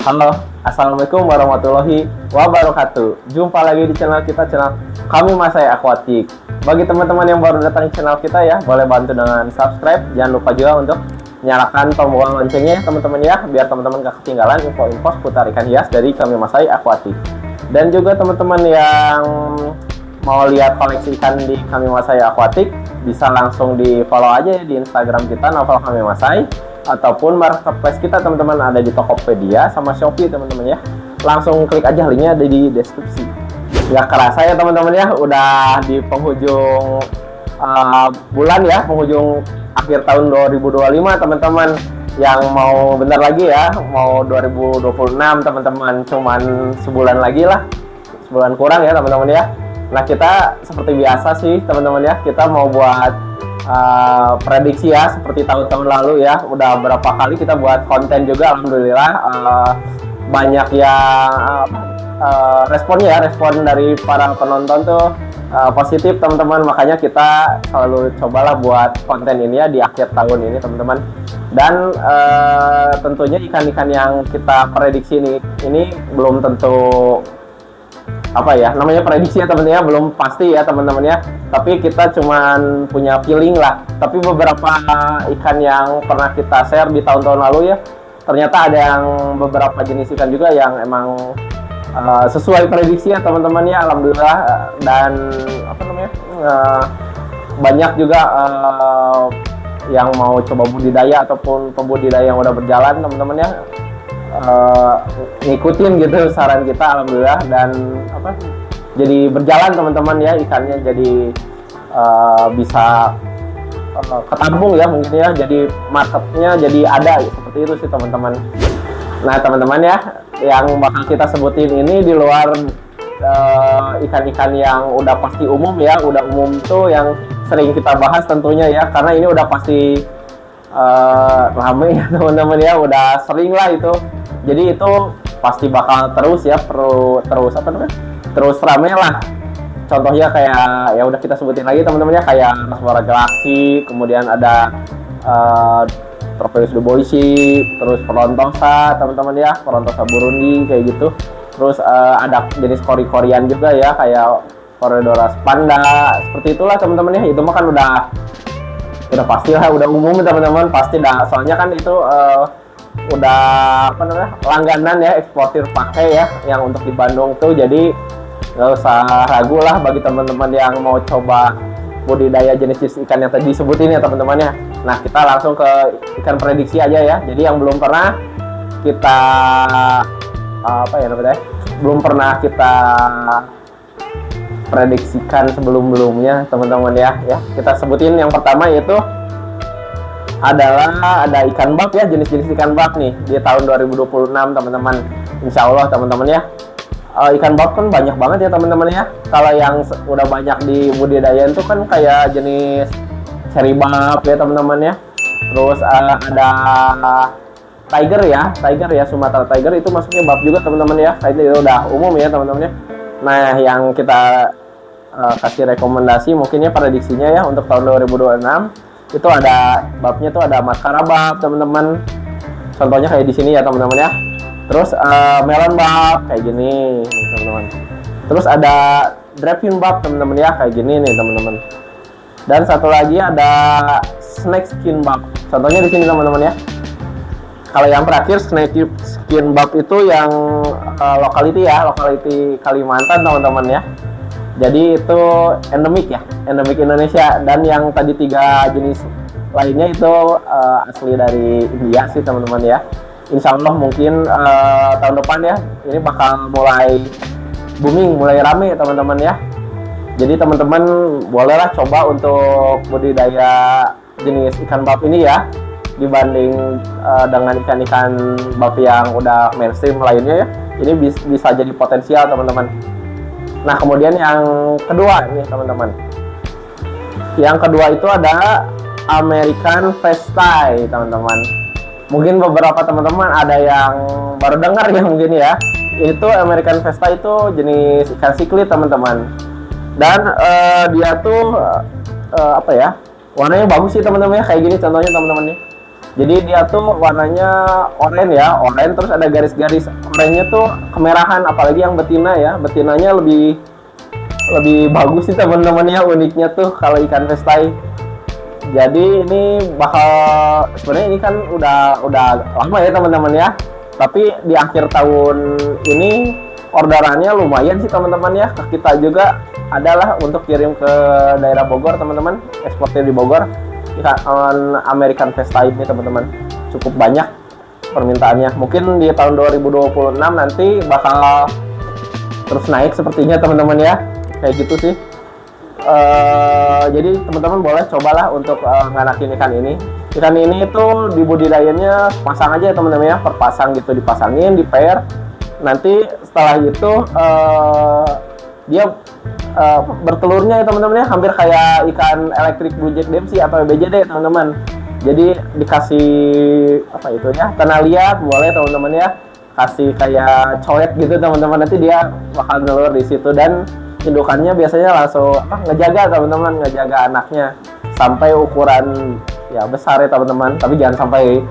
Halo, Assalamualaikum warahmatullahi wabarakatuh. Jumpa lagi di channel kita, channel Kami Masai Aquatic. Bagi teman-teman yang baru datang di channel kita ya, boleh bantu dengan subscribe. Jangan lupa juga untuk nyalakan tombol loncengnya ya teman-teman ya, biar teman-teman gak ketinggalan info-info seputar ikan hias dari Kami Masai Aquatic. Dan juga teman-teman yang mau lihat koleksi ikan di Kami Masai Aquatic, bisa langsung di follow aja ya di Instagram kita, novel Kami Masai, ataupun marketplace kita teman-teman ada di Tokopedia sama Shopee teman-teman ya. Langsung klik aja linknya ada di deskripsi. Gak kerasa ya teman-teman ya, udah di penghujung bulan ya, penghujung akhir tahun 2025 teman-teman. Yang mau bentar lagi ya, mau 2026 teman-teman, cuman sebulan lagi lah, sebulan kurang ya teman-teman ya. Nah kita seperti biasa sih teman-teman ya, kita mau buat prediksi ya seperti tahun-tahun lalu ya. Udah berapa kali kita buat konten juga, alhamdulillah banyak yang responnya ya, respon dari para penonton tuh positif teman-teman. Makanya kita selalu cobalah buat konten ini ya di akhir tahun ini teman-teman. Dan tentunya ikan-ikan yang kita prediksi ini belum tentu apa ya namanya prediksi ya teman-teman ya, belum pasti ya teman-teman ya, tapi kita cuman punya feeling lah. Tapi beberapa ikan yang pernah kita share di tahun-tahun lalu ya, ternyata ada yang beberapa jenis ikan juga yang emang sesuai prediksi ya teman-teman ya, alhamdulillah. Dan apa namanya banyak juga yang mau coba budidaya ataupun pembudidaya yang udah berjalan teman-teman ya, ngikutin gitu saran kita, alhamdulillah. Dan apa jadi berjalan teman-teman ya, ikannya jadi bisa ketampung ya mungkin ya, jadi marketnya jadi ada ya, seperti itu sih teman-teman. Nah teman-teman ya, yang bakal kita sebutin ini di luar ikan-ikan yang udah pasti umum ya, udah umum tuh yang sering kita bahas tentunya ya, karena ini udah pasti rame ya teman-teman ya, udah sering lah itu. Jadi itu pasti bakal terus ya, terus apa namanya, terus rame lah. Contohnya kayak ya udah kita sebutin lagi teman-teman ya, kayak Rasbora Galaxy, kemudian ada Tropeus duboisi, terus Perontosa teman-teman ya, Perontosa Burundi kayak gitu. Terus ada jenis kori-korian juga ya, kayak Corydoras panda, seperti itulah teman-teman ya. Itu mah kan udah pasti lah, udah umum teman-teman, pasti dah. Soalnya kan itu udah apa namanya langganan ya, eksportir pakai ya, yang untuk di Bandung tuh. Jadi nggak usah ragu lah bagi teman-teman yang mau coba budidaya jenis-jenis ikan yang tadi disebutin ya teman-teman ya. Nah kita langsung ke ikan prediksi aja ya. Jadi yang belum pernah kita apa ya namanya, belum pernah kita prediksikan sebelum-belumnya teman-teman ya. Kita sebutin yang pertama yaitu adalah ada ikan bak ya, jenis-jenis ikan bak nih di tahun 2026 teman-teman. Insya Allah teman-teman ya, ikan bak kan banyak banget ya teman-teman ya. Kalau yang udah banyak di budidaya itu kan kayak jenis seri bak ya teman-teman ya. Terus ada tiger ya, Sumatera tiger itu masuknya bak juga teman-teman ya. Itu udah umum ya teman-teman ya. Nah yang kita kasih rekomendasi mungkinnya prediksinya ya untuk tahun 2026 itu ada babnya tuh, ada maskara bab teman-teman, contohnya kayak di sini ya teman-teman ya. Terus melon bab kayak gini teman-teman. Terus ada drapin bab teman-teman ya, kayak gini nih teman-teman. Dan satu lagi ada snake skin bab, contohnya di sini teman-teman ya. Kalau yang terakhir snake skin bab itu yang lokality Kalimantan teman-teman ya. Jadi itu endemik ya, endemik Indonesia. Dan yang tadi 3 jenis lainnya itu asli dari India sih teman-teman ya. Insya Allah mungkin tahun depan ya ini bakal mulai booming, mulai rame teman-teman ya. Jadi teman-teman bolehlah coba untuk budidaya jenis ikan bab ini ya, dibanding dengan ikan-ikan bab yang udah mainstream lainnya ya. Ini bisa jadi potensial teman-teman. Nah kemudian yang kedua nih teman-teman, yang kedua itu ada American Fasteye teman-teman. Mungkin beberapa teman-teman ada yang baru dengar ya mungkin ya. Itu American Fasteye itu jenis ikan siklit teman-teman. Dan dia tuh apa ya, warnanya bagus sih teman-teman ya, kayak gini contohnya teman-teman ya. Jadi dia tuh warnanya oranye ya, oranye terus ada garis-garis oranye tuh kemerahan, apalagi yang betina ya. Betinanya lebih lebih bagus sih teman-teman ya, uniknya tuh kalau ikan vestai. Jadi ini bakal sebenarnya ini kan udah lama ya teman-teman ya. Tapi di akhir tahun ini orderannya lumayan sih teman-teman ya. Ke kita juga adalah untuk kirim ke daerah Bogor teman-teman, eksportir di Bogor. Ikan American Vestai ini teman-teman cukup banyak permintaannya. Mungkin di tahun 2026 nanti bakal terus naik sepertinya teman-teman ya. Kayak gitu sih. Jadi teman-teman boleh cobalah untuk nganakin ikan ini. Ikan ini itu dibudidayanya pasang aja ya teman-teman ya, per pasang gitu, dipasangin di pair. Nanti setelah itu dia bertelurnya ya teman-teman ya, hampir kayak ikan electric blue jack dempsey atau BJD teman-teman. Jadi dikasih apa itu ya, tanah liat boleh teman-teman ya, kasih kayak coet gitu teman-teman, nanti dia bakal nelur di situ. Dan indukannya biasanya langsung ngejaga teman-teman, ngejaga anaknya sampai ukuran ya besar ya teman-teman, tapi jangan sampai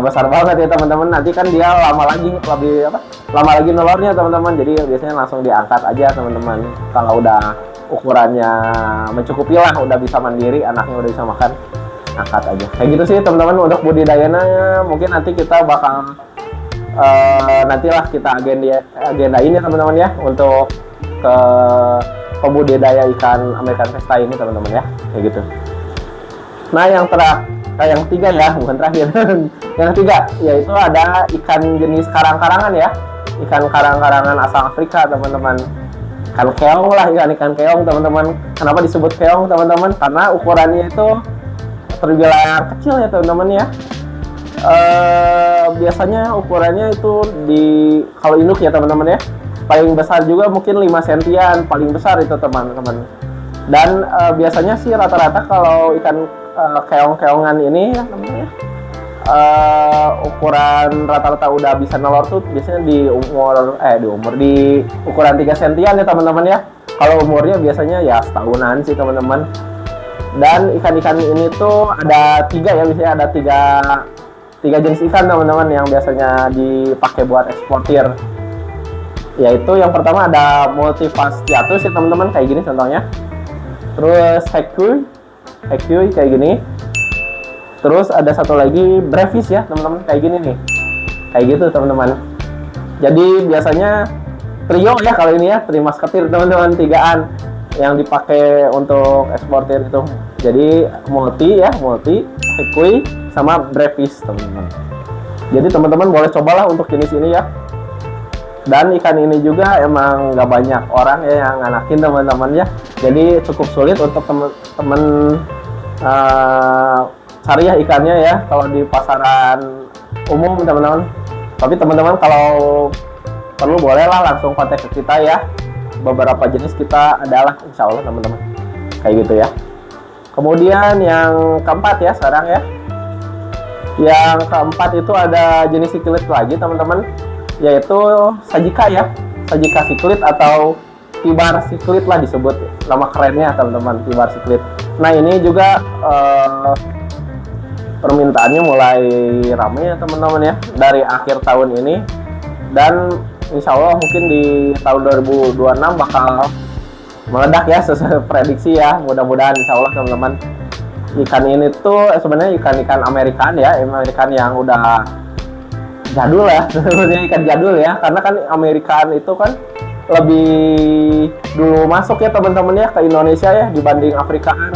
besar banget ya teman-teman, nanti kan dia lama lagi nelornya teman-teman. Jadi biasanya langsung diangkat aja teman-teman kalau udah ukurannya mencukupi lah, udah bisa mandiri, anaknya udah bisa makan, angkat aja. Kayak gitu sih teman-teman untuk budidayanya. Mungkin nanti kita bakal nantilah kita agendain ya teman-teman ya, untuk ke pembudidaya ikan American Vestai ini teman-teman ya, kayak gitu. Nah yang ketiga ya, bukan terakhir. Yang ketiga yaitu ada ikan jenis karang-karangan ya, ikan karang-karangan asal Afrika teman-teman. Ikan keong lah, ikan keong teman-teman. Kenapa disebut keong teman-teman? Karena ukurannya itu terbilang kecil ya teman-teman ya. Biasanya ukurannya itu kalau induk ya teman-teman ya, paling besar juga mungkin 5 sentian, paling besar itu teman-teman. Dan biasanya sih rata-rata kalau ikan keong-keongan ini ya namanya, ukuran rata-rata udah bisa nelor tuh biasanya di ukuran 3 sentian ya teman-teman ya. Kalau umurnya biasanya ya setahunan sih teman-teman. Dan ikan-ikan ini tuh ada 3 ya, biasanya ada tiga jenis ikan teman-teman yang biasanya dipakai buat eksportir. Yaitu yang pertama ada multifasciatus ya teman-teman, kayak gini contohnya. Terus Hekui kayak gini. Terus ada satu lagi brevis ya teman-teman, kayak gini nih, kayak gitu teman-teman. Jadi biasanya trio ya kalau ini ya, trimasketir teman-teman, 3an yang dipakai untuk eksportir itu. Jadi multi, Hekui sama brevis teman-teman. Jadi teman-teman boleh cobalah untuk jenis ini ya. Dan ikan ini juga emang nggak banyak orang ya yang nganakin teman-teman ya. Jadi cukup sulit untuk teman-teman cari ya ikannya ya kalau di pasaran umum teman-teman. Tapi teman-teman kalau perlu bolehlah langsung kontak ke kita ya. Beberapa jenis kita adalah insya Allah teman-teman. Kayak gitu ya. Kemudian yang keempat ya sekarang ya. Yang keempat itu ada jenis siklit lagi teman-teman, yaitu sajika ya, sajika siklit atau tibar siklit lah disebut nama kerennya teman-teman, tibar siklit. Nah ini juga permintaannya mulai ramai ya teman-teman ya dari akhir tahun ini, dan insya Allah mungkin di tahun 2026 bakal meledak ya sesuai prediksi ya, mudah-mudahan insya Allah teman-teman. Ikan ini tuh sebenarnya ikan-ikan Amerikan ya, Amerikan yang udah jadul ya, sebenarnya ikan jadul ya, karena kan Amerikan itu kan lebih dulu masuk ya teman-teman ya ke Indonesia ya dibanding Afrikaan.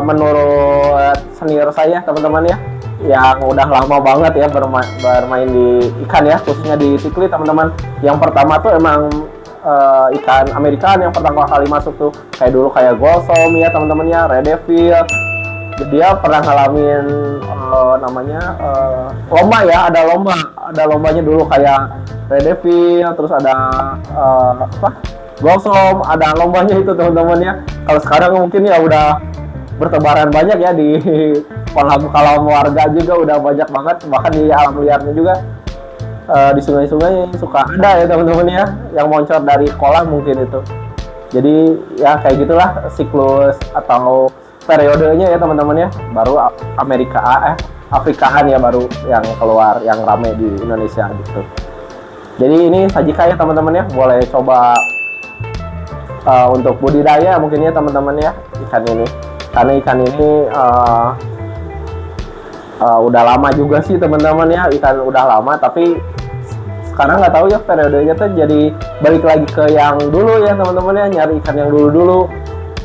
Menurut senior saya teman-teman ya, yang udah lama banget ya bermain di ikan ya, khususnya di siklit teman-teman. Yang pertama tuh emang ikan Amerikan yang pertama kali masuk tuh kayak dulu kayak Gossom ya teman-teman ya, Red Devil. Dia pernah ngalamin namanya lomba ya, ada lombanya dulu kayak Red Devil, terus ada Gossom, ada lombanya itu teman-teman ya. Kalau sekarang mungkin ya udah bertebaran banyak ya di kolam warga juga udah banyak banget, bahkan di alam liarnya juga. Di sungai-sungai suka ada ya teman-teman ya yang muncul dari kolam mungkin itu. Jadi ya kayak gitulah siklus atau periodenya ya teman-teman ya, baru Afrikaan ya baru yang keluar yang rame di Indonesia gitu. Jadi ini Sajika ya teman-teman ya, boleh coba untuk budidaya mungkin ya teman-teman ya ikan ini, karena ikan ini udah lama juga sih teman-teman ya, ikan udah lama tapi sekarang nggak tahu ya periodenya tuh jadi balik lagi ke yang dulu ya teman-teman ya, nyari ikan yang dulu-dulu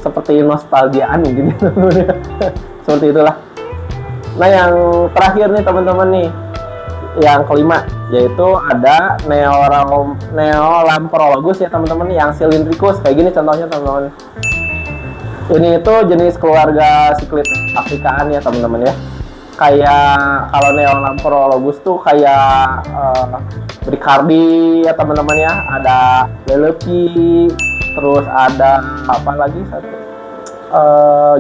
seperti nostalgiaan gitu ya. Seperti itulah. Nah yang terakhir nih teman-teman nih, yang kelima, yaitu ada Neolamprologus ya teman-teman, yang silindrikus kayak gini contohnya teman-teman. Ini itu jenis keluarga siklid Afrikaan ya teman-teman ya. Kayak kalau Neolamprologus tuh kayak Bricardi ya teman-teman ya, ada Lelepi, terus ada apa lagi satu,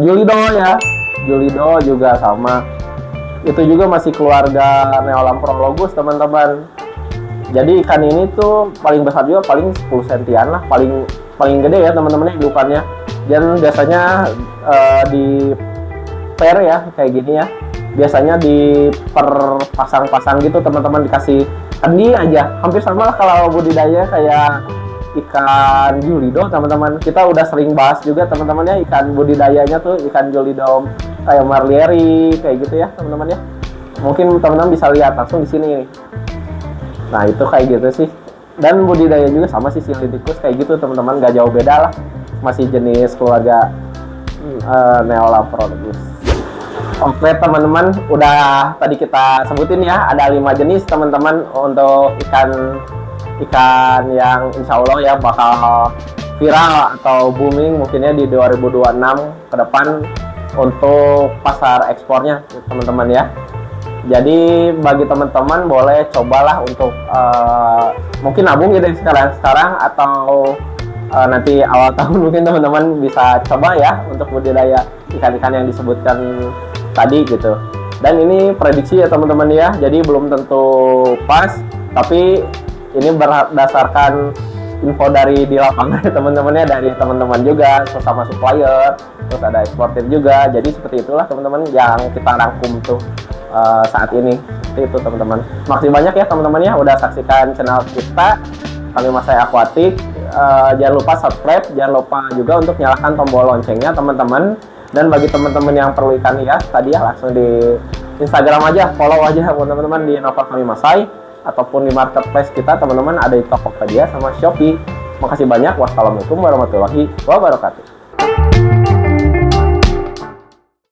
Julido ya, Julido juga sama. Itu juga masih keluarga Neolamprologus teman-teman. Jadi ikan ini tuh paling besar juga paling 10 sentian lah, paling gede ya teman-teman hidupannya. Dan biasanya di pair ya kayak gini ya. Biasanya di pasang gitu teman-teman, dikasih kendi aja. Hampir sama lah kalau budidaya kayak ikan Julido teman-teman. Kita udah sering bahas juga teman-teman ya, ikan budidayanya tuh ikan Julido kayak Marlieri kayak gitu ya teman-teman ya. Mungkin teman-teman bisa lihat langsung di sini nih. Nah itu kayak gitu sih. Dan budidaya juga sama sih silindrikus kayak gitu teman-teman, gak jauh beda lah. Masih jenis keluarga Neolamprologus. Oke teman-teman, udah tadi kita sebutin ya, ada 5 jenis teman-teman untuk ikan yang insya Allah ya bakal viral atau booming mungkinnya di 2026 ke depan untuk pasar ekspornya teman-teman ya. Jadi bagi teman-teman boleh cobalah untuk mungkin nabung gitu sekarang atau nanti awal tahun mungkin teman-teman bisa coba ya untuk budidaya ikan-ikan yang disebutkan tadi gitu. Dan ini prediksi ya teman-teman ya, jadi belum tentu pas, tapi ini berdasarkan info dari di lapangan teman-teman ya, dari teman-teman juga sesama supplier, terus ada eksportir juga. Jadi seperti itulah teman-teman yang kita rangkum tuh saat ini. Seperti itu teman-teman. Makasih banyak ya teman-teman ya udah saksikan channel kita Kami Masai Aquatic. Jangan lupa subscribe, jangan lupa juga untuk nyalakan tombol loncengnya teman-teman. Dan bagi teman-teman yang perlu ikan hias tadi ya, langsung di Instagram aja, follow aja teman-teman di Inovor Kami Masai, ataupun di marketplace kita teman-teman ada di Tokopedia sama Shopee. Makasih banyak. Wassalamualaikum warahmatullahi wabarakatuh.